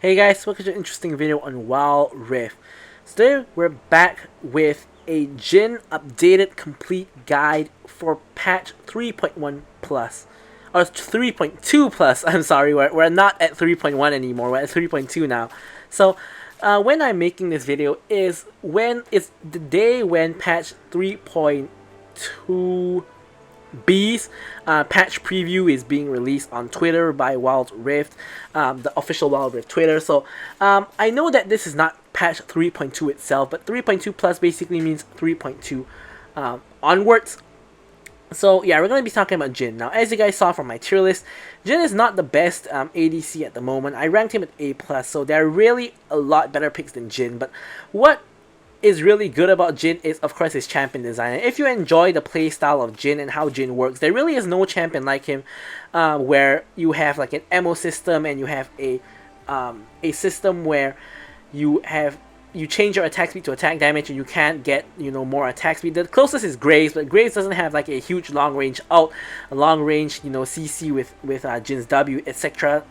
Hey guys, welcome to an interesting video on Wild Rift. Today we're back with a Jhin updated complete guide for patch 3.1 plus. Or 3.2 plus, I'm sorry, we're not at 3.1 anymore, we're at 3.2 now. So when I'm making this video is when it's the day when patch 3.2 B's patch preview is being released on Twitter by Wild Rift, the official Wild Rift Twitter. So I know that this is not patch 3.2 itself, but 3.2 plus basically means 3.2 onwards. So yeah, we're going to be talking about Jhin. Now, as you guys saw from my tier list, Jhin is not the best ADC at the moment. I ranked him at A+, so there are really a lot better picks than Jhin. But what is really good about Jhin is, of course, his champion design. And if you enjoy the playstyle of Jhin and how Jhin works, there really is no champion like him, where you have like an ammo system and you have a system where you change your attack speed to attack damage and you can't get, more attack speed. The closest is Graves, but Graves doesn't have like a huge long range ult, a long range, CC with Jhin's W, etc.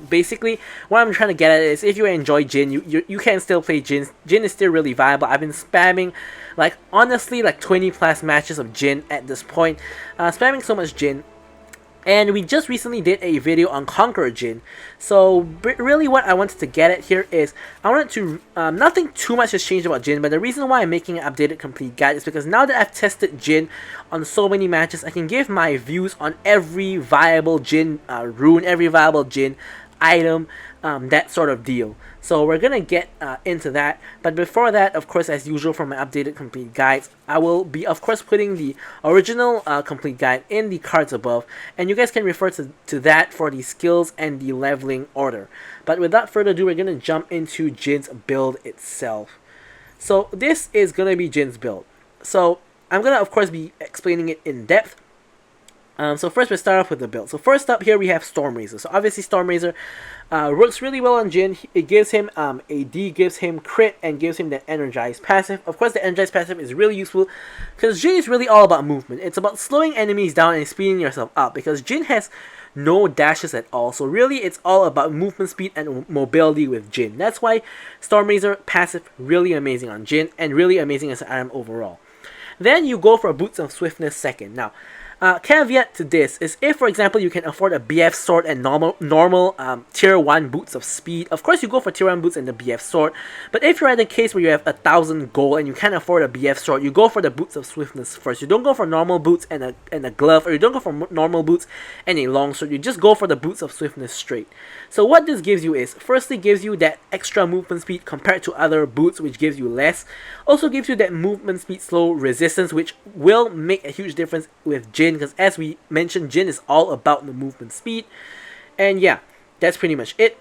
Basically what I'm trying to get at is if you enjoy Jhin, you can still play Jhin. Jhin is still really viable. I've been spamming honestly 20 plus matches of Jhin at this point, spamming so much Jhin. And we just recently did a video on Conqueror Jhin. So really what I wanted to get at here is, I wanted to, nothing too much has changed about Jhin, but the reason why I'm making an updated complete guide is because now that I've tested Jhin on so many matches, I can give my views on every viable Jhin rune, every viable Jhin item, that sort of deal. So we're gonna get into that, but before that, of course, as usual for my updated complete guides, I will be of course putting the original complete guide in the cards above, and you guys can refer to that for the skills and the leveling order. But without further ado, we're gonna jump into Jhin's build itself. So this is gonna be Jhin's build. So I'm gonna of course be explaining it in depth. So first we start off with the build. So first up here we have Stormrazor. So obviously Stormrazor works really well on Jhin. It gives him AD, gives him crit, and gives him that energized passive. Of course the energized passive is really useful because Jhin is really all about movement. It's about slowing enemies down and speeding yourself up, because Jhin has no dashes at all. So really it's all about movement speed and mobility with Jhin. That's why Stormrazor passive really amazing on Jhin and really amazing as an item overall. Then you go for Boots of Swiftness second. Now, caveat to this is if, for example, you can afford a BF sword and normal tier 1 boots of speed, of course you go for tier 1 boots and the BF sword. But if you're at a case where you have 1,000 gold and you can't afford a BF sword, you go for the boots of swiftness first. You don't go for normal boots and a glove, or you don't go for normal boots and a long sword. You just go for the boots of swiftness straight. So what this gives you is, firstly, gives you that extra movement speed compared to other boots, which gives you less. Also gives you that movement speed slow resistance, which will make a huge difference with Jhin, because as we mentioned, Jhin is all about the movement speed. And yeah, that's pretty much it.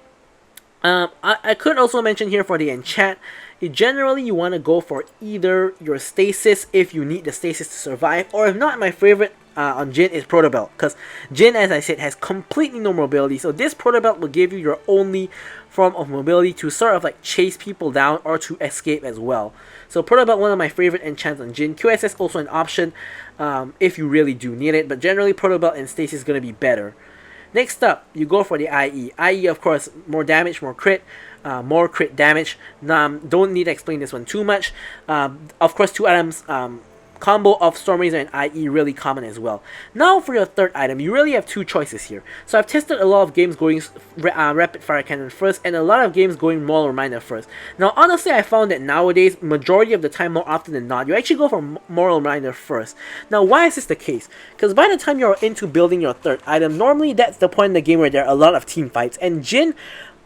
I could also mention here for the enchant, generally you want to go for either your stasis if you need the stasis to survive, or if not, my favorite on Jhin is Proto Belt, because Jhin, as I said, has completely no mobility. So this Proto Belt will give you your only form of mobility to sort of like chase people down or to escape as well. So Proto Belt, one of my favorite enchants on Jhin. QSS also an option if you really do need it, but generally Proto Belt and stasis is going to be better. Next up, you go for the IE. IE, of course, more damage, more crit damage. Don't need to explain this one too much. Of course, 2 items combo of Stormrazor and IE really common as well. Now for your third item, you really have 2 choices here. So I've tested a lot of games going Rapid Fire Cannon first, and a lot of games going Moral Reminder first. Now honestly, I found that nowadays, majority of the time, more often than not, you actually go for Moral Reminder first. Now why is this the case? Because by the time you're into building your third item, normally that's the point in the game where there are a lot of team fights, and Jhin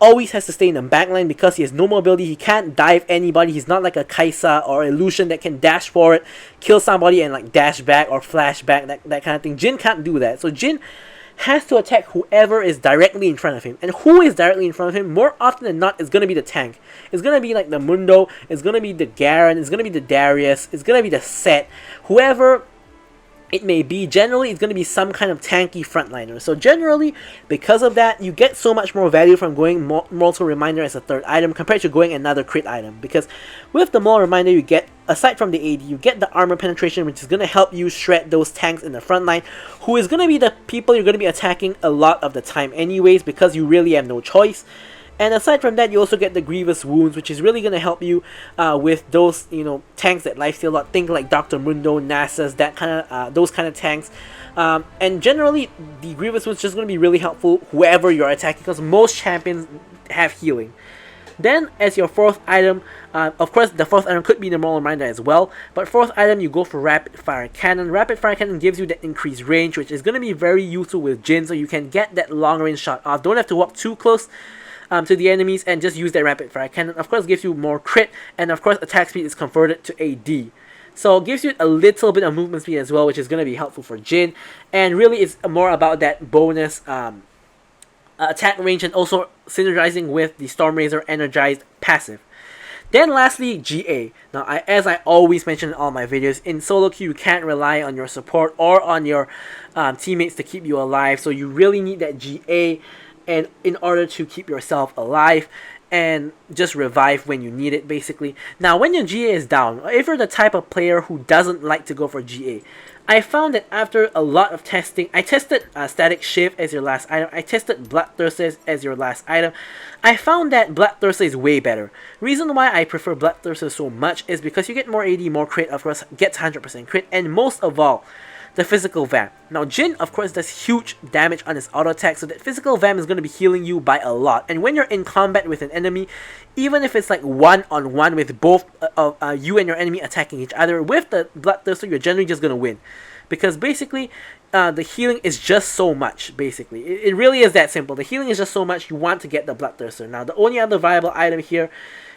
always has to stay in the backline because he has no mobility. He can't dive anybody. He's not like a Kaisa or a Lucian that can dash forward, kill somebody, and like dash back or flash back, that kind of thing. Jhin can't do that. So Jhin has to attack whoever is directly in front of him. And who is directly in front of him, more often than not, is going to be the tank. It's going to be like the Mundo, it's going to be the Garen, it's going to be the Darius, it's going to be the Set. Whoever it may be, generally it's going to be some kind of tanky frontliner. So generally, because of that, you get so much more value from going Mortal Reminder as a third item compared to going another crit item. Because with the Mortal Reminder, you get, aside from the AD, you get the armor penetration, which is going to help you shred those tanks in the front line, who is going to be the people you're going to be attacking a lot of the time anyways, because you really have no choice. And aside from that, you also get the Grievous Wounds, which is really going to help you with those, tanks that lifesteal a lot. Think like Dr. Mundo, Nasus, that kind of those kind of tanks. And generally, the Grievous Wounds just going to be really helpful whoever you're attacking, because most champions have healing. Then, as your fourth item, of course, the fourth item could be the Moral Reminder as well, but fourth item, you go for Rapid Fire Cannon. Rapid Fire Cannon gives you that increased range, which is going to be very useful with Jhin, so you can get that long range shot off. Don't have to walk too close to the enemies, and just use that Rapid Fire Cannon. Of course, gives you more crit, and of course, attack speed is converted to AD. So it gives you a little bit of movement speed as well, which is going to be helpful for Jhin, and really it's more about that bonus attack range, and also synergizing with the Stormrazor Energized passive. Then lastly, GA. Now, as I always mention in all my videos, in solo queue you can't rely on your support or on your teammates to keep you alive, so you really need that GA and in order to keep yourself alive and just revive when you need it, basically. Now, when your GA is down, if you're the type of player who doesn't like to go for GA, I found that after a lot of testing, I tested Static Shift as your last item, I tested Bloodthirster as your last item. I found that Bloodthirster is way better. Reason why I prefer Bloodthirster so much is because you get more AD, more crit, of course, gets 100% crit, and most of all, the physical vamp. Now, Jhin, of course, does huge damage on his auto attack, so that physical vamp is going to be healing you by a lot. And when you're in combat with an enemy, even if it's like one-on-one with both you and your enemy attacking each other, with the Bloodthirster, you're generally just going to win. Because basically, the healing is just so much, basically. It really is that simple. The healing is just so much, you want to get the Bloodthirster. Now, the only other viable item here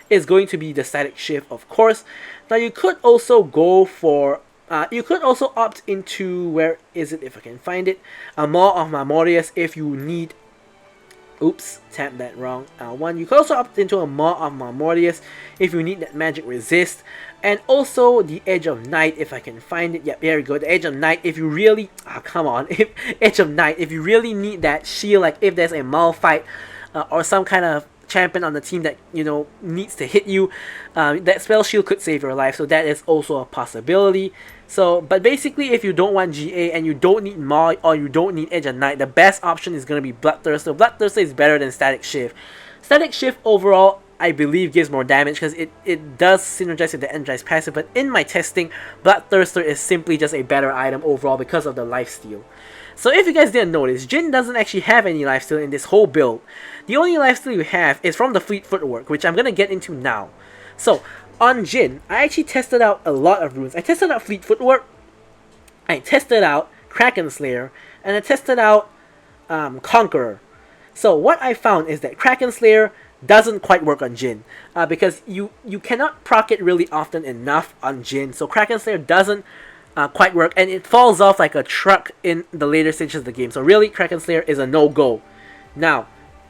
is going to be the Static Shift, of course. Now, you could also go for you could also opt into, where is it if I can find it, a Maw of Marmorius if you need, oops, tapped that wrong, one. You could also opt into a Maw of Marmorius if you need that magic resist, and also the Edge of Night if I can find it. Yep, there we go, the Edge of Night if you really, come on, Edge of Night, if you really need that shield, like if there's a Malphite or some kind of champion on the team that needs to hit you, that spell shield could save your life, so that is also a possibility. So, but basically, if you don't want GA and you don't need Maw or you don't need Edge of Night, the best option is going to be Bloodthirster. Bloodthirster is better than Static Shift. Static Shift overall, I believe, gives more damage because it does synergize with the Energized passive, but in my testing, Bloodthirster is simply just a better item overall because of the lifesteal. So if you guys didn't notice, Jhin doesn't actually have any lifesteal in this whole build. The only lifesteal you have is from the Fleet Footwork, which I'm going to get into now. So, on Jhin, I actually tested out a lot of runes. I tested out Fleet Footwork, I tested out Kraken Slayer, and I tested out Conqueror. So what I found is that Kraken Slayer doesn't quite work on Jhin, because you cannot proc it really often enough on Jhin. So Kraken Slayer doesn't quite work, and it falls off like a truck in the later stages of the game. So really, Kraken Slayer is a no-go. Now,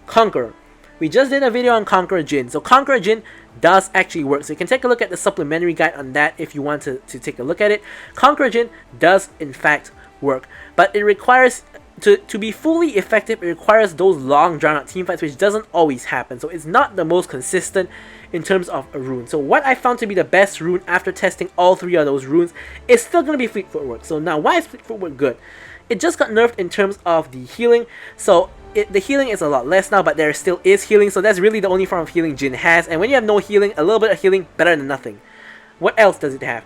Conqueror. We just did a video on Conqueror Jhin. So Conqueror Jhin does actually work. So you can take a look at the supplementary guide on that if you want to take a look at it. Conqueror Jhin does in fact work, but it requires, to be fully effective, it requires those long drawn out team fights, which doesn't always happen. So it's not the most consistent in terms of a rune. So what I found to be the best rune after testing all three of those runes is still going to be Fleet Footwork. So now, why is Fleet Footwork good? It just got nerfed in terms of the healing. So the healing is a lot less now, but there still is healing. So that's really the only form of healing Jhin has. And when you have no healing, a little bit of healing, better than nothing. What else does it have?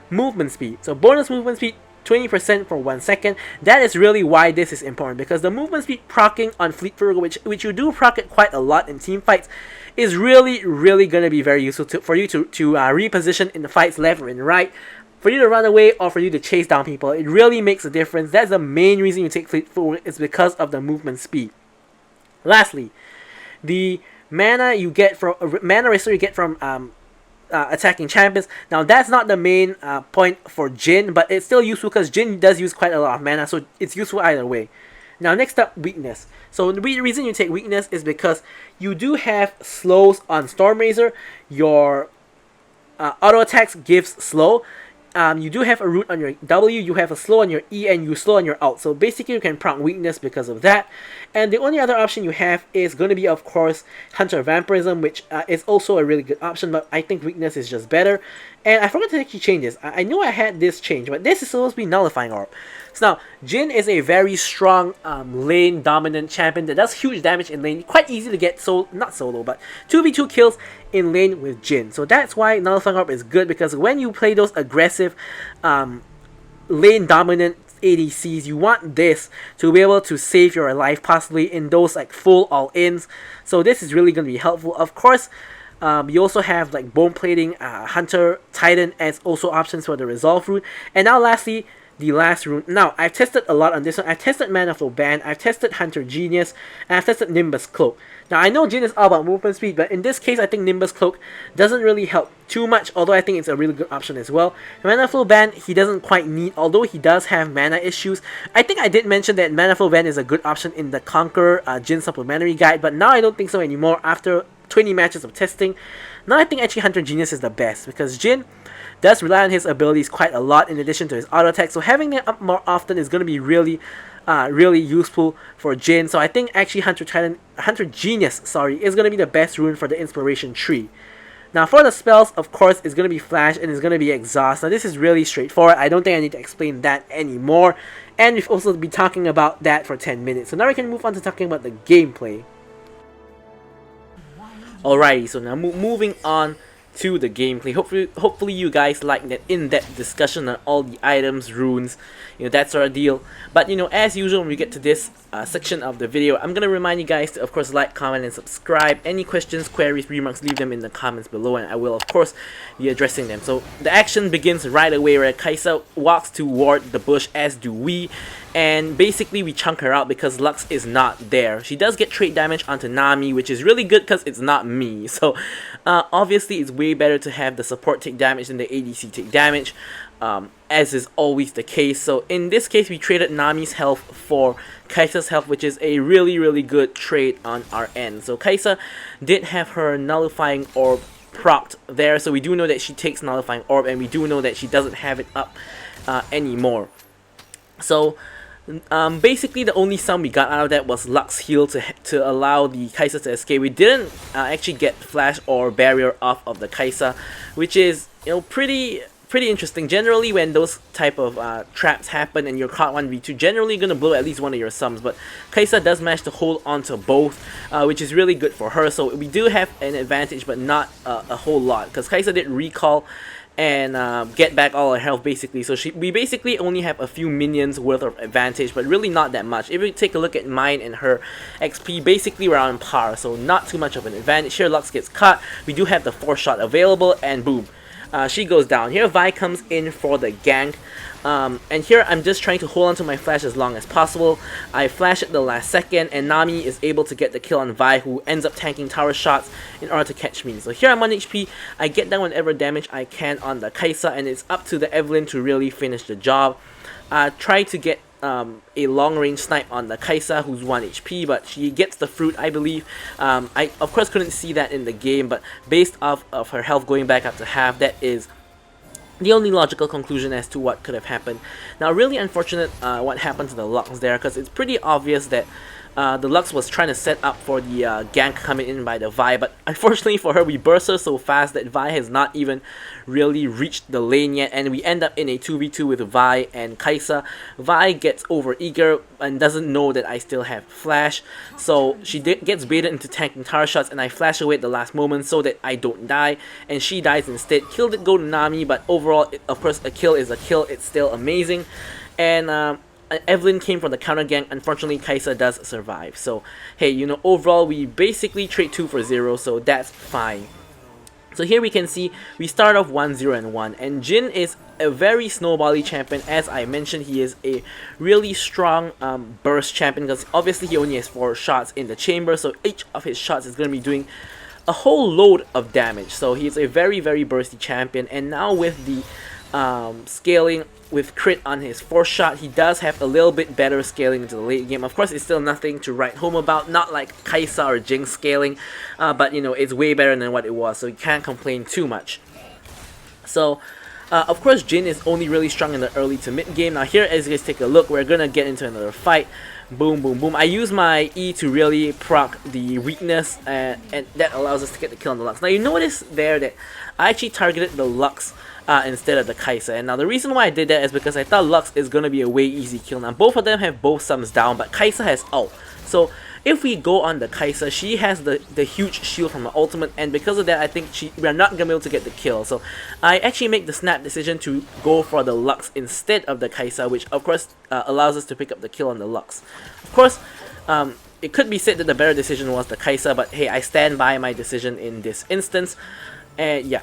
Movement speed. So bonus movement speed, 20% for 1 second. That is really why this is important, because the movement speed proccing on Fleet Footwork, which you do proc it quite a lot in team fights, is really going to be very useful for you to reposition in the fights left or in right, for you to run away or for you to chase down people. It really makes a difference. That's the main reason you take Fleet Footwork, is because of the movement speed. Lastly, the mana you get from mana restore you get from attacking champions. Now that's not the main point for Jhin, but it's still useful because Jhin does use quite a lot of mana, so it's useful either way. Now next up, weakness. So the reason you take weakness is because you do have slows on Stormrazor. Your auto attacks gives slow. You do have a root on your W, you have a slow on your E, and you slow on your alt. So basically you can proc weakness because of that. And the only other option you have is going to be, of course, Hunter Vampirism, which is also a really good option, but I think weakness is just better. And I forgot to actually change this. I knew I had this change, but this is supposed to be Nullifying Orb. So now, Jhin is a very strong lane dominant champion that does huge damage in lane. Quite easy to get not solo, but 2v2 kills in lane with Jhin. So that's why Nullifying Orb is good, because when you play those aggressive lane dominant ADCs, you want this to be able to save your life possibly in those like full all-ins. So this is really going to be helpful. Of course, you also have like Bone Plating, Hunter, Titan as also options for the Resolve rune. And now lastly, the last rune. Now, I've tested a lot on this one. I've tested Mana Flow Band, I've tested Hunter Genius, and I've tested Nimbus Cloak. Now, I know Jhin is all about movement speed, but in this case, I think Nimbus Cloak doesn't really help too much, although I think it's a really good option as well. Mana Flow Band, he doesn't quite need, although he does have mana issues. I think I did mention that Mana Flow Band is a good option in the Conquer Jhin Supplementary Guide, but now I don't think so anymore after 20 matches of testing. Now I think actually Hunter Genius is the best, because Jhin does rely on his abilities quite a lot in addition to his auto attack, so having them up more often is going to be really useful for Jhin. So I think actually Hunter Genius is going to be the best rune for the inspiration tree. Now for the spells, of course, it's going to be Flash and it's going to be Exhaust. Now this is really straightforward. I don't think I need to explain that anymore, and we've also been talking about that for 10 minutes. So now we can move on to talking about the gameplay. Alrighty, so now moving on to the gameplay. Hopefully you guys like that in-depth discussion on all the items, runes, that sort of deal. But as usual, when we get to this section of the video, I'm gonna remind you guys to of course like, comment, and subscribe. Any questions, queries, remarks, leave them in the comments below, and I will of course be addressing them. So the action begins right away, where Kai'Sa walks toward the bush, as do we. And basically we chunk her out because Lux is not there. She does get trait damage onto Nami, which is really good because it's not me. So obviously it's way better to have the support take damage than the ADC take damage, as is always the case. So in this case we traded Nami's health for Kai'Sa's health, which is a really good trade on our end. So Kai'Sa did have her Nullifying Orb propped there, so we do know that she takes Nullifying Orb, and we do know that she doesn't have it up anymore. So basically the only sum we got out of that was Lux heal to allow the Kai'Sa to escape. We didn't actually get Flash or Barrier off of the Kai'Sa, which is pretty interesting. Generally when those type of traps happen and you're caught 1v2, generally gonna blow at least one of your sums, but Kai'Sa does manage to hold on to both, which is really good for her. So we do have an advantage, but not a whole lot, because Kai'Sa did recall and get back all her health basically. So we basically only have a few minions worth of advantage, but really not that much. If we take a look at mine and her XP, basically we're on par, so not too much of an advantage. Here Lux gets caught, we do have the 4-shot available, and boom, she goes down. Here Vi comes in for the gank. And here I'm just trying to hold on to my flash as long as possible. I flash at the last second, and Nami is able to get the kill on Vi, who ends up tanking tower shots in order to catch me. So here I'm on HP, I get down whatever damage I can on the Kai'Sa, and it's up to the Evelynn to really finish the job. Try to get a long range snipe on the Kai'Sa, who's 1 HP, but she gets the fruit, I believe. I of course couldn't see that in the game, but based off of her health going back up to half, that is the only logical conclusion as to what could have happened. Now, really unfortunate what happened to the Lux there, because it's pretty obvious that the Lux was trying to set up for the gank coming in by the Vi, but unfortunately for her, we burst her so fast that Vi has not even really reached the lane yet, and we end up in a 2v2 with Vi and Kai'Sa. Vi gets over eager and doesn't know that I still have flash, so she gets baited into tanking tower shots, and I flash away at the last moment so that I don't die, and she dies instead. Kill did go to Nami, but overall, of course, a kill is a kill. It's still amazing. And Evelynn came from the counter gank. Unfortunately, Kai'Sa does survive. So hey, overall we basically trade 2 for 0, so that's fine. So here we can see we start off 1-0-1, and Jhin is a very snowbally champion. As I mentioned, he is a really strong burst champion, because obviously he only has 4 shots in the chamber, so each of his shots is going to be doing a whole load of damage. So he's a very bursty champion, and now with the scaling with crit on his 4th shot, he does have a little bit better scaling into the late game. Of course, it's still nothing to write home about, not like Kai'Sa or Jhin scaling, but it's way better than what it was, so you can't complain too much. So of course, Jhin is only really strong in the early to mid game. Now here, as you guys take a look, we're gonna get into another fight. Boom, boom, boom. I use my E to really proc the weakness, and that allows us to get the kill on the Lux. Now you notice there that I actually targeted the Lux instead of the Kai'Sa. And now the reason why I did that is because I thought Lux is going to be a way easy kill. Now both of them have both sums down, but Kai'Sa has ult. So if we go on the Kai'Sa, she has the huge shield from her ultimate, and because of that, I think we're not going to be able to get the kill. So I actually make the snap decision to go for the Lux instead of the Kai'Sa, which of course allows us to pick up the kill on the Lux. Of course, it could be said that the better decision was the Kai'Sa, but hey, I stand by my decision in this instance. And yeah.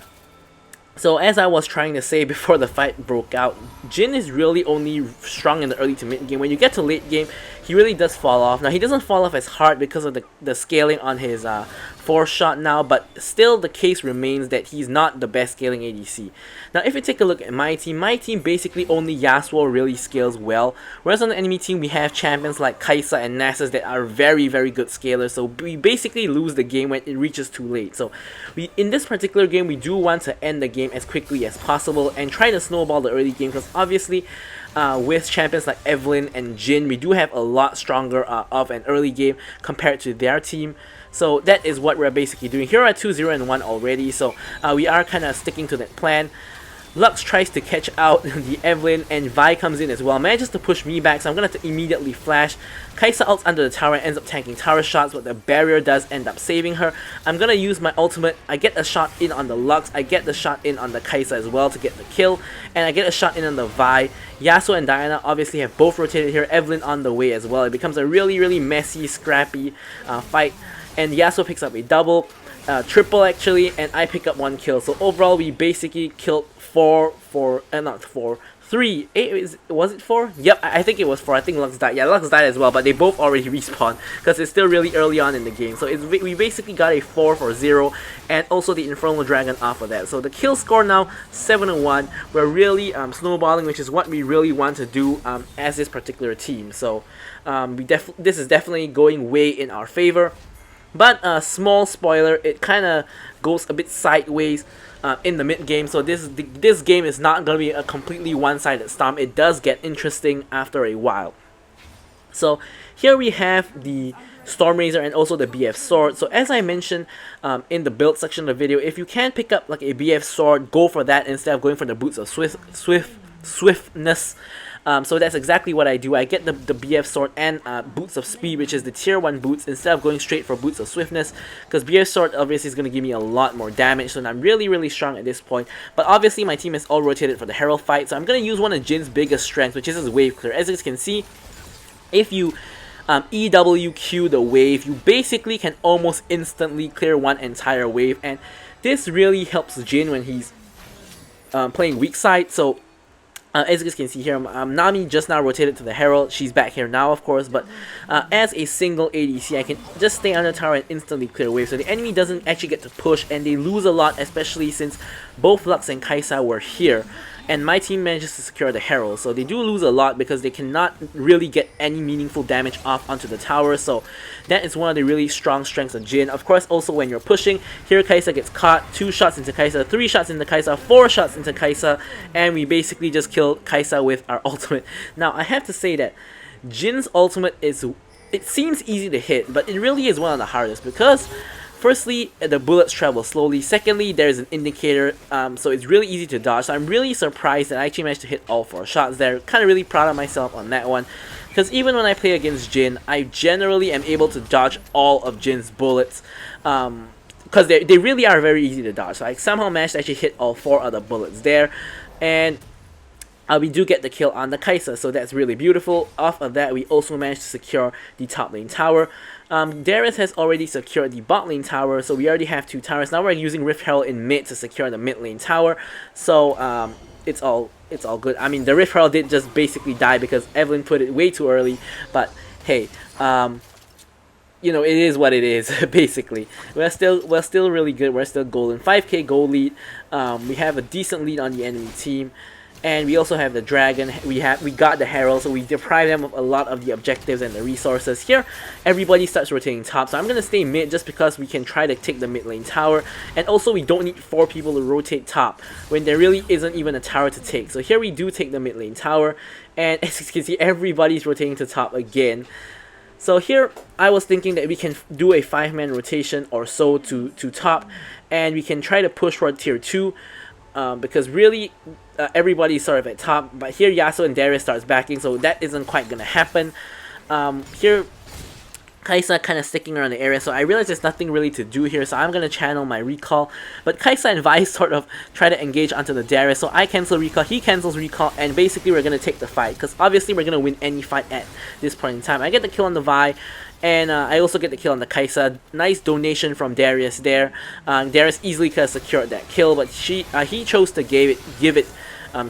So as I was trying to say before the fight broke out, Jhin is really only strong in the early to mid game. When you get to late game, he really does fall off. Now he doesn't fall off as hard because of the scaling on his 4-shot now, but still the case remains that he's not the best scaling ADC. Now if you take a look at my team basically only Yasuo really scales well, whereas on the enemy team we have champions like Kai'Sa and Nasus that are very good scalers, so we basically lose the game when it reaches too late. So in this particular game we do want to end the game as quickly as possible and try to snowball the early game, because obviously with champions like Evelynn and Jhin, we do have a lot stronger of an early game compared to their team. So that is what we're basically doing. Here are 2-0 and 1 already, so we are kind of sticking to that plan. Lux tries to catch out the Evelynn, and Vi comes in as well, manages to push me back, so I'm going to immediately flash. Kai'Sa ults under the tower and ends up tanking tower shots, but the barrier does end up saving her. I'm going to use my ultimate. I get a shot in on the Lux, I get the shot in on the Kai'Sa as well to get the kill, and I get a shot in on the Vi. Yasuo and Diana obviously have both rotated here, Evelynn on the way as well. It becomes a really messy, scrappy fight, and Yasuo picks up a double. Triple actually, and I pick up 1 kill. So overall we basically killed 3. Was it 4? Yep, I think it was 4. I think Lux died. Yeah, Lux died as well, but they both already respawned because it's still really early on in the game. So we basically got a 4-0, and also the Infernal Dragon off of that. So the kill score now 7-1. We're really snowballing, which is what we really want to do as this particular team. So this is definitely going way in our favor. But a small spoiler, it kind of goes a bit sideways in the mid game. So this game is not going to be a completely one-sided stomp. It does get interesting after a while. So here we have the Stormrazor and also the BF Sword. So as I mentioned in the build section of the video, if you can pick up like a BF Sword, go for that instead of going for the Boots of Swiftness. So that's exactly what I do. I get the BF Sword and Boots of Speed, which is the tier 1 boots, instead of going straight for Boots of Swiftness, because BF Sword obviously is going to give me a lot more damage, so I'm really strong at this point. But obviously my team is all rotated for the Herald fight, so I'm going to use one of Jin's biggest strengths, which is his wave clear. As you can see, if you EWQ the wave, you basically can almost instantly clear one entire wave, and this really helps Jhin when he's playing weak side. So as you guys can see here, Nami just now rotated to the Herald. She's back here now, of course, but as a single ADC, I can just stay under tower and instantly clear wave, so the enemy doesn't actually get to push, and they lose a lot, especially since both Lux and Kai'Sa were here, and my team manages to secure the Herald. So they do lose a lot because they cannot really get any meaningful damage off onto the tower. So that is one of the really strong strengths of Jhin. Of course, also when you're pushing, here Kai'Sa gets caught, 2 shots into Kai'Sa, 3 shots into Kai'Sa, 4 shots into Kai'Sa, and we basically just kill Kai'Sa with our ultimate. Now I have to say that Jin's ultimate it seems easy to hit, but it really is one of the hardest, because firstly, the bullets travel slowly. Secondly, there's an indicator, so it's really easy to dodge. So I'm really surprised that I actually managed to hit all 4 shots there. Kind of really proud of myself on that one, because even when I play against Jhin, I generally am able to dodge all of Jin's bullets, because they really are very easy to dodge. So I somehow managed to actually hit all 4 other bullets there, and we do get the kill on the Kai'Sa, so that's really beautiful. Off of that, we also managed to secure the top lane tower. Darius has already secured the bot lane tower, so we already have 2 towers. Now we're using Rift Herald in mid to secure the mid lane tower, so it's all good. I mean, the Rift Herald did just basically die because Evelynn put it way too early, but hey, you know, it is what it is. Basically, we're still really good. We're still golden. 5k gold lead. We have a decent lead on the enemy team. And we also have the dragon. We got the Herald, so we deprive them of a lot of the objectives and the resources. Here, everybody starts rotating top, so I'm gonna stay mid just because we can try to take the mid lane tower, and also we don't need 4 people to rotate top when there really isn't even a tower to take. So here we do take the mid lane tower, and as you can see, everybody's rotating to top again. So here, I was thinking that we can do a 5-man rotation or so to top, and we can try to push for tier 2. because really everybody's sort of at top, but here Yasuo and Darius starts backing, so that isn't quite gonna happen. Here Kaisa kind of sticking around the area, so I realize there's nothing really to do here, so I'm going to channel my recall. But Kaisa and Vi sort of try to engage onto the Darius, so I cancel recall, he cancels recall, and basically we're going to take the fight, because obviously we're going to win any fight at this point in time. I get the kill on the Vi, and I also get the kill on the Kaisa. Nice donation from Darius there. Darius easily could have secured that kill, but he chose to give it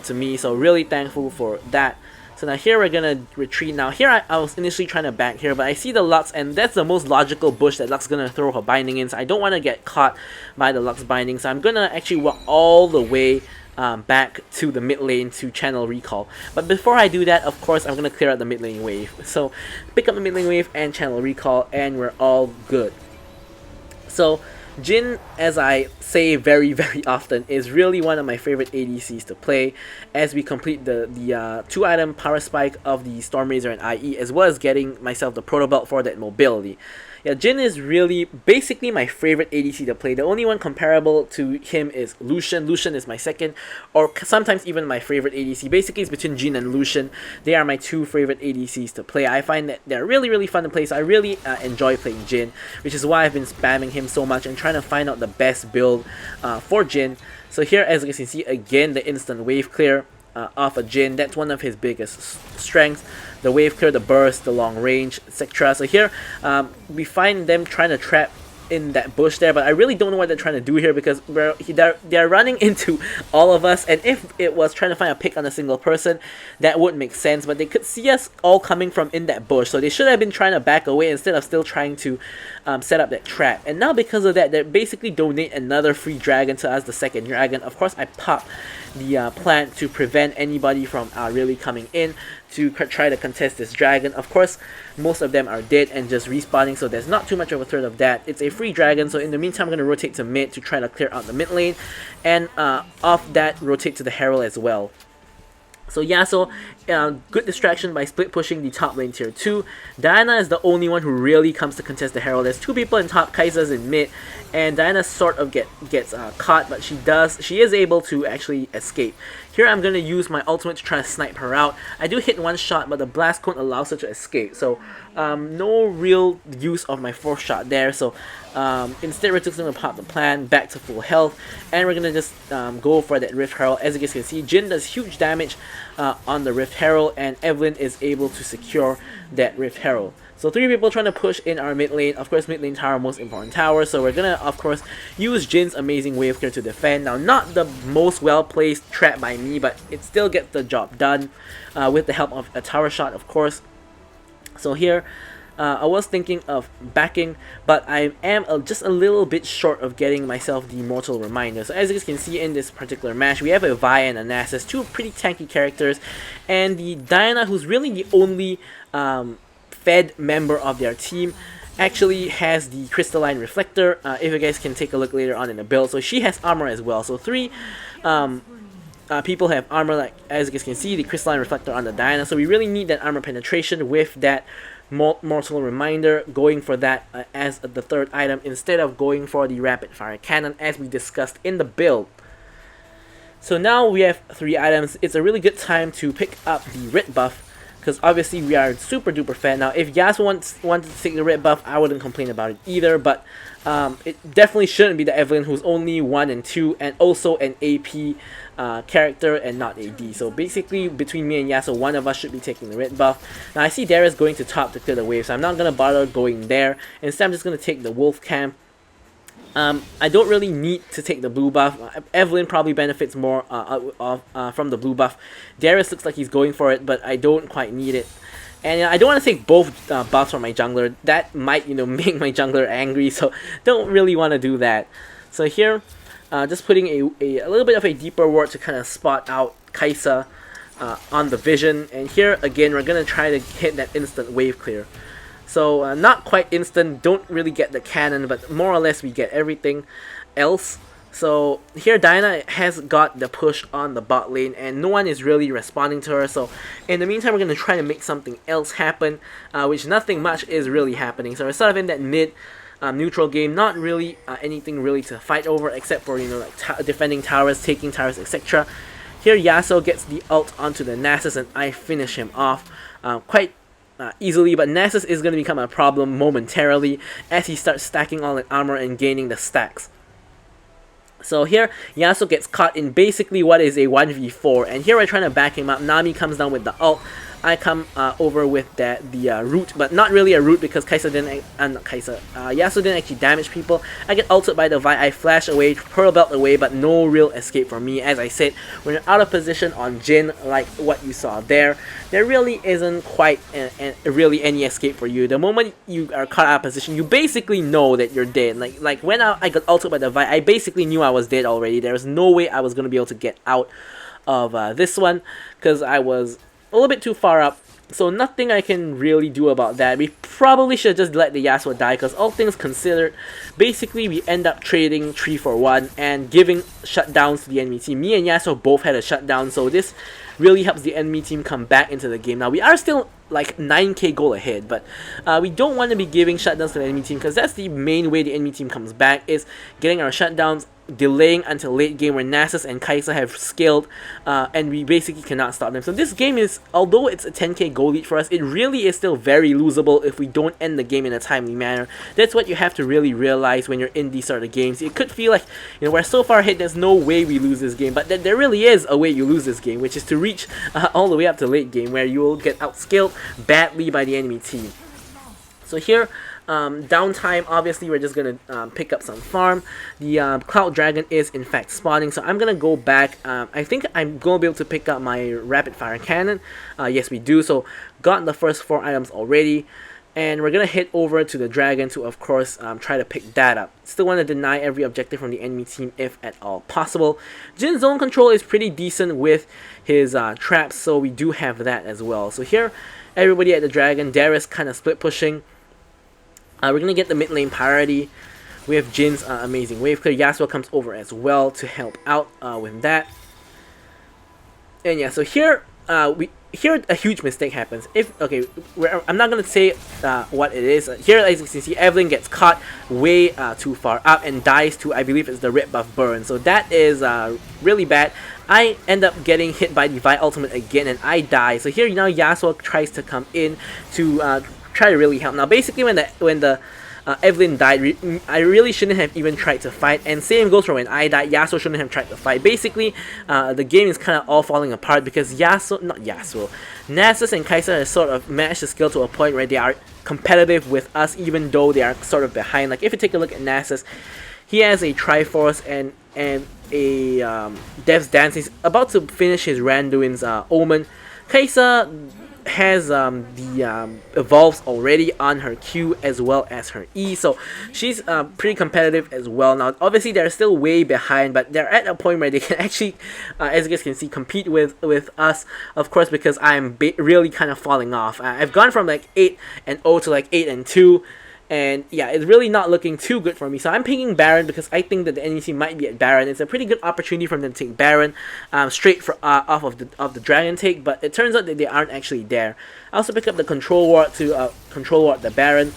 to me, so really thankful for that. So now here we're gonna retreat. Now here I was initially trying to back here, but I see the Lux, and that's the most logical bush that Lux is gonna throw her binding in, so I don't want to get caught by the Lux binding, so I'm gonna actually walk all the way back to the mid lane to channel recall. But before I do that, of course, I'm gonna clear out the mid lane wave. So pick up the mid lane wave and channel recall, and we're all good. So Jhin, as I say very often, is really one of my favorite ADCs to play as we complete the 2-item power spike of the Storm Razor and IE, as well as getting myself the Proto Belt for that mobility. Yeah, Jhin is really basically my favorite ADC to play. The only one comparable to him is Lucian. Lucian is my second, or sometimes even my favorite ADC. Basically, it's between Jhin and Lucian. They are my two favorite ADCs to play. I find that they're really fun to play, so I really enjoy playing Jhin, which is why I've been spamming him so much and trying to find out the best build for Jhin. So here, as you can see, again, the instant wave clear off a Jhin. That's one of his biggest strengths. The wave clear, the burst, the long range, etc. So here, we find them trying to trap in that bush there, but I really don't know what they're trying to do here, because they're running into all of us, and if it was trying to find a pick on a single person, that would make sense, but they could see us all coming from in that bush, so they should have been trying to back away instead of still trying to set up that trap. And now because of that, they basically donate another free dragon to us, the second dragon. Of course, I pop the plant to prevent anybody from really coming in to try to contest this dragon. Of course, most of them are dead and just respawning, so there's not too much of a threat of that. It's a free dragon, so in the meantime, I'm going to rotate to mid to try to clear out the mid lane, and off that, rotate to the Herald as well. So yeah, so good distraction by split pushing the top lane tier 2. Diana is the only one who really comes to contest the Herald. There's two people in top, Kaisa's in mid, and Diana sort of gets caught, but she is able to actually escape. Here I'm going to use my ultimate to try to snipe her out. I do hit one shot, but the blast cone allows her to escape, so no real use of my fourth shot there. So instead, we're just going to pop the plan back to full health, and we're going to just go for that Rift Herald. As you guys can see, Jhin does huge damage on the Rift Herald, and Evelyn is able to secure that Rift Herald. So three people trying to push in our mid lane. Of course, mid lane tower, most important tower. So we're gonna, of course, use Jin's amazing wave clear to defend. Now, not the most well-placed trap by me, but it still gets the job done with the help of a tower shot, of course. So here, I was thinking of backing, but I am just a little bit short of getting myself the Mortal Reminder. So as you guys can see in this particular match, we have a Vi and a Nasus, two pretty tanky characters, and the Diana, who's really the only fed member of their team, actually has the Crystalline Reflector, if you guys can take a look later on in the build. So she has armor as well. So three people have armor, like as you guys can see, the Crystalline Reflector on the Diana. So we really need that armor penetration with that Mortal Reminder, going for that as the third item instead of going for the Rapid Fire Cannon as we discussed in the build. So now we have three items. It's a really good time to pick up the red buff, because obviously we are super duper fan. Now if Yasuo wanted to take the red buff, I wouldn't complain about it either, but it definitely shouldn't be the Evelyn, who's only 1 and 2 and also an AP character and not AD. So basically between me and Yasuo, one of us should be taking the red buff. Now I see Darius going to top to clear the wave, so I'm not going to bother going there. Instead I'm just going to take the wolf camp. I don't really need to take the blue buff. Evelyn probably benefits more from the blue buff. Darius looks like he's going for it, but I don't quite need it. And I don't want to take both buffs from my jungler. That might, make my jungler angry, so don't really want to do that. So here, just putting a little bit of a deeper ward to kind of spot out Kaisa on the vision. And here, again, we're going to try to hit that instant wave clear. So not quite instant, don't really get the cannon, but more or less we get everything else. So here Diana has got the push on the bot lane, and no one is really responding to her. So in the meantime, we're going to try to make something else happen, which nothing much is really happening. So we're sort of in that mid neutral game. Not really anything really to fight over, except for, you know, like defending towers, taking towers, etc. Here Yasuo gets the ult onto the Nasus, and I finish him off quite easily, but Nasus is going to become a problem momentarily as he starts stacking all the armor and gaining the stacks. So here, Yasuo gets caught in basically what is a 1v4, and here we're trying to back him up. Nami comes down with the ult. I come over with the root, but not really a root because Yasuo didn't actually damage people. I get ulted by the Vi, I flash away, Pearl Belt away, but no real escape for me. As I said, when you're out of position on Jhin, like what you saw there really isn't quite really any escape for you. The moment you are caught out of position, you basically know that you're dead. Like when I got ulted by the Vi, I basically knew I was dead already. There was no way I was going to be able to get out of this one because I was a little bit too far up, so nothing I can really do about that. We probably should just let the Yasuo die, because all things considered, basically we end up trading 3 for 1 and giving shutdowns to the enemy team. Me and Yasuo both had a shutdown, so this really helps the enemy team come back into the game. Now we are still like 9k goal ahead, but we don't want to be giving shutdowns to the enemy team, because that's the main way the enemy team comes back, is getting our shutdowns, delaying until late game where Nasus and Kai'Sa have scaled, and we basically cannot stop them. So this game is, although it's a 10k goal lead for us, it really is still very losable if we don't end the game in a timely manner. That's what you have to really realize when you're in these sort of games. It could feel like, you know, we're so far ahead, there's no way we lose this game, but there really is a way you lose this game, which is to reach all the way up to late game, where you will get outscaled badly by the enemy team. So here, downtime, obviously we're just gonna pick up some farm. The Cloud Dragon is in fact spawning, so I'm gonna go back. I think I'm gonna be able to pick up my rapid fire cannon. Yes, we do. So got the first 4 items already, and we're gonna head over to the dragon to, of course, try to pick that up. Still want to deny every objective from the enemy team if at all possible. Jhin's zone control is pretty decent with his traps, so we do have that as well. So here, everybody at the dragon, Darius kind of split pushing. We're going to get the mid lane priority with Jhin's amazing wave clear. Yasuo comes over as well to help out with that. And yeah, so here a huge mistake happens. I'm not going to say what it is. Here, as you can see, Evelyn gets caught way too far up and dies to, I believe it's the red buff burn. So that is really bad. I end up getting hit by the Vi ultimate again, and I die. So here now Yasuo tries to come in to try to really help. Now basically when the Evelyn died, I really shouldn't have even tried to fight, and same goes for when I died. Yasuo shouldn't have tried to fight. Basically the game is kind of all falling apart because Nasus and Kai'Sa have sort of managed to scale to a point where they are competitive with us, even though they are sort of behind. Like if you take a look at Nasus, he has a Triforce and a Death's Dance. He's about to finish his Randuin's Omen. Kai'Sa has the evolves already on her Q as well as her E, so she's pretty competitive as well. Now obviously they're still way behind, but they're at a point where they can actually, as you guys can see, compete with us, of course, because I'm really kind of falling off. I've gone from like 8-0 to like 8-2, and yeah, it's really not looking too good for me. So I'm picking Baron because I think that the enemy team might be at Baron. It's a pretty good opportunity for them to take Baron straight off of the Dragon take, but it turns out that they aren't actually there. I also pick up the Control Ward to Control Ward the Baron.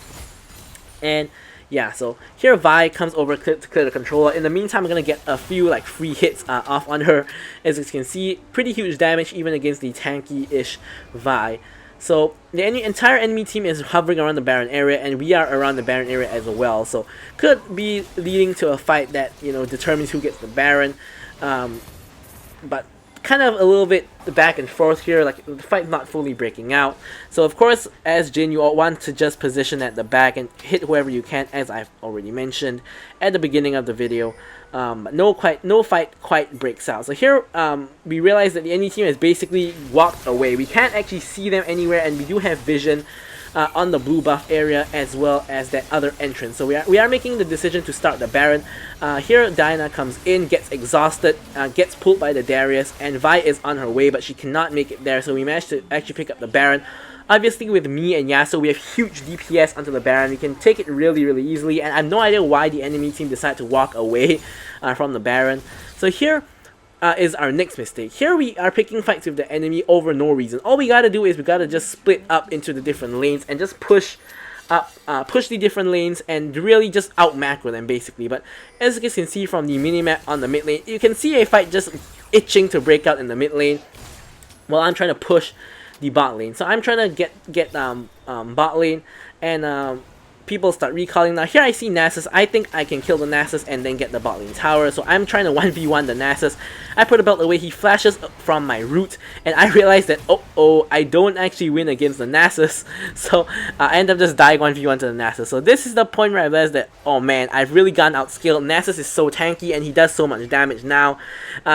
And yeah, so here Vi comes over to clear the controller. In the meantime, I'm going to get a few like free hits off on her. As you can see, pretty huge damage even against the tanky-ish Vi. So the entire enemy team is hovering around the Baron area, and we are around the Baron area as well. So could be leading to a fight that, you know, determines who gets the Baron. But kind of a little bit back and forth here, like the fight not fully breaking out. So of course, as Jhin, you all want to just position at the back and hit whoever you can, as I've already mentioned at the beginning of the video. No fight quite breaks out. So here we realize that the enemy team has basically walked away. We can't actually see them anywhere, and we do have vision on the blue buff area as well as that other entrance. So we are making the decision to start the Baron. Here Diana comes in, gets exhausted, gets pulled by the Darius, and Vi is on her way, but she cannot make it there. So we managed to actually pick up the Baron. Obviously with me and Yasuo, we have huge DPS onto the Baron. We can take it really easily, and I have no idea why the enemy team decided to walk away from the Baron. So here is our next mistake. Here we are picking fights with the enemy over no reason. All we gotta do is we gotta just split up into the different lanes and just push up, push the different lanes, and really just out macro them basically. But as you guys can see from the minimap on the mid lane, you can see a fight just itching to break out in the mid lane while I'm trying to push the bot lane. So I'm trying to get bot lane, and people start recalling. Now here I see Nasus. I think I can kill the Nasus and then get the bot lane tower. So I'm trying to 1v1 the Nasus. I put a belt away. He flashes from my root, and I realize that I don't actually win against the Nasus. So I end up just dying 1v1 to the Nasus. So this is the point where I realized that, oh man, I've really gotten outscaled. Nasus is so tanky and he does so much damage now.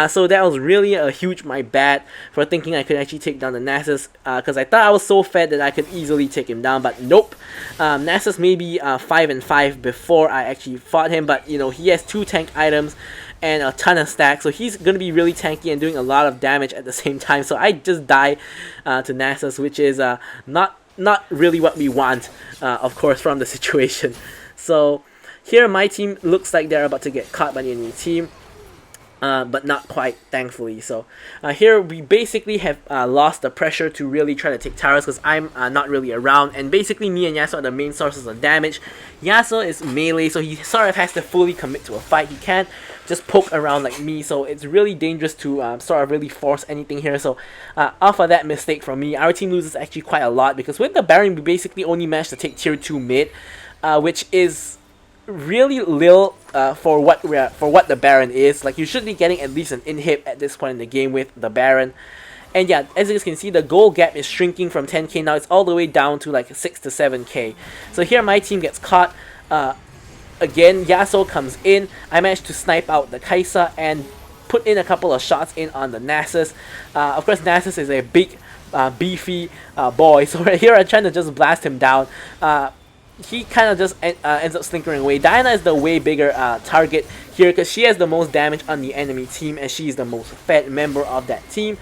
So that was really a huge my bad for thinking I could actually take down the Nasus, because I thought I was so fed that I could easily take him down, but nope. Nasus maybe 5-5 before I actually fought him, but you know, he has 2 tank items and a ton of stacks, so he's gonna be really tanky and doing a lot of damage at the same time. So I just die to Nasus, which is not really what we want, of course, from the situation. So here my team looks like they're about to get caught by the enemy team. But not quite, thankfully. So here we basically have lost the pressure to really try to take towers, because I'm not really around, and basically me and Yasuo are the main sources of damage. Yasuo is melee, so he sort of has to fully commit to a fight. He can't just poke around like me, so it's really dangerous to sort of really force anything here. So off of that mistake from me, our team loses actually quite a lot, because with the Baron we basically only managed to take tier 2 mid, which is really little for what the Baron is. Like, you should be getting at least an inhib at this point in the game with the Baron. And yeah, as you guys can see, the gold gap is shrinking from 10k now. It's all the way down to like 6 to 7k. So here my team gets caught. Again, Yasuo comes in. I managed to snipe out the Kai'Sa and put in a couple of shots in on the Nasus. Of course, Nasus is a big, beefy boy. So right here I'm trying to just blast him down. He kind of just ends up slinkering away. Diana is the way bigger target here, because she has the most damage on the enemy team, and she's the most fed member of that team.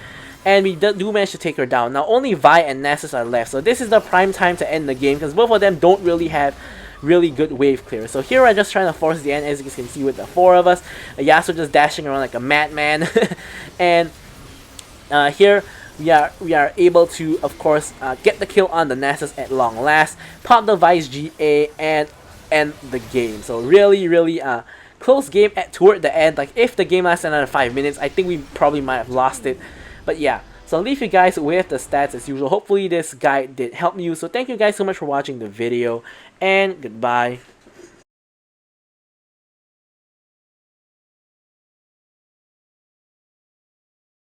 And we do manage to take her down. Now only Vi and Nasus are left, so this is the prime time to end the game, because both of them don't really have really good wave clear. So here I'm just trying to force the end, as you can see with the 4 of us. Yasuo just dashing around like a madman. And here we are able to, of course, get the kill on the Nasus at long last, pop the Vice GA, and end the game. So really close game toward the end. Like, if the game lasted another 5 minutes, I think we probably might have lost it. But yeah, so I'll leave you guys with the stats as usual. Hopefully this guide did help you. So thank you guys so much for watching the video, and goodbye.